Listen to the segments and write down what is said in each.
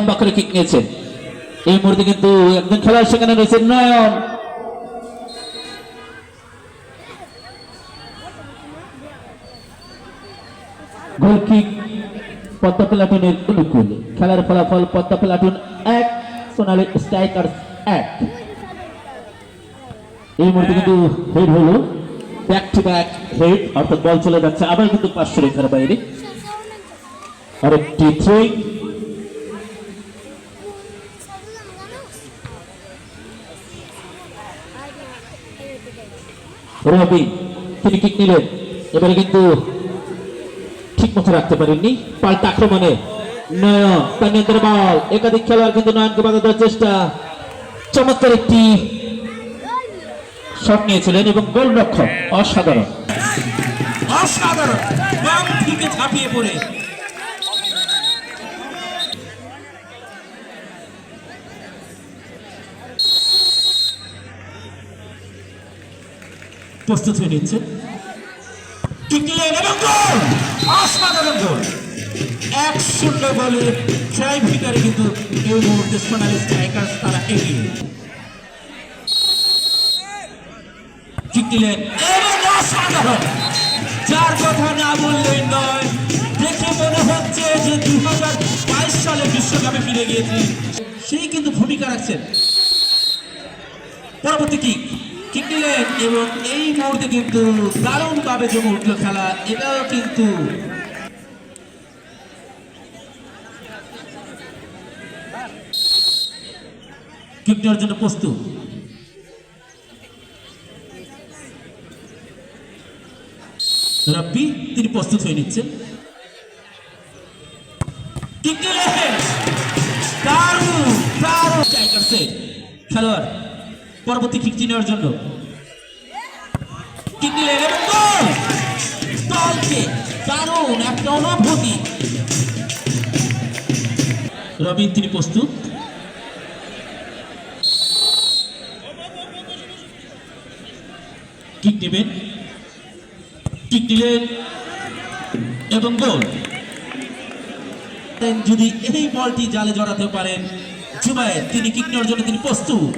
লম্বা করে কিক নিয়েছেন। এই মুহূর্তে কিন্তু একজন খেলোয়াড় সেখানে রয়েছে নয়ন। গোল কিক পদ্মা প্লাটুনের অনুকূলে। খেলার ফলাফল পদ্মা প্লাটুন 1, সোনালী স্ট্রাইকার্স 1। এই মুহূর্তে কিন্তু হেড হলো, ব্যাক টু ব্যাক হেড, অর্থাৎ বল চলে যাচ্ছে আবার কিন্তু 500 রেখার বাইরে। আরেকটি থ্রো। রবি তিনি কিক নিলেন, এবারে কিন্তু ঠিক মতো রাখতে পারেননি। পাল্টা আক্রমণে নয়ন, তার নিয়ন্ত্রণে বল, একাধিক খেলোয়াড় কিন্তু নয়নকে বাধা দেওয়ার চেষ্টা। চমৎকার একটি শট নিয়েছিলেন এবং গোলরক্ষক অসাধারণ অসাধারণ বাম থেকে ঝাঁপিয়ে পড়ে প্রস্তুত হয়ে নিচ্ছে। অসাধারণ গোল, 1-0 গোলে ট্রাই ভিতরে কিন্তু এই মুহূর্তে সোনালী স্ট্রাইকার্স তারা এগিয়ে। অসাধারণ, যার কথা না বললেই নয়, দেখে মনে হচ্ছে যে 2022 সালে বিশ্বকাপে ফিরে গিয়েছে, সেই কিন্তু ভূমিকা রাখছেন। পরবর্তী কিক নিলেন এবং এই মুহূর্তে কিন্তু দারুণ ভাবে জমে উঠল খেলা। এটাও কিন্তু কিক নেওয়ার জন্য প্রস্তুত। রাব্বি তিনি প্রস্তুত হয়ে নিচ্ছেন। কিক নিলেন, দারুণ দারুণ টাইগার্সের খেলোয়াড় পরবর্তী কিক নেওয়ার জন্য। কিক নিলেন এবং গোল, দলকে দারুণ একটা অনুভূতি। রবিন তিনি প্রস্তুত। কিক নেবেন, কিক দিলেন এবং গোল। যদি এই বলটি জালে জড়াতে পারেন জুবায়ের, তিনি কিক নেওয়ার জন্য তিনি প্রস্তুত।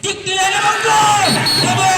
কিক দিলেন এবং গোল এবং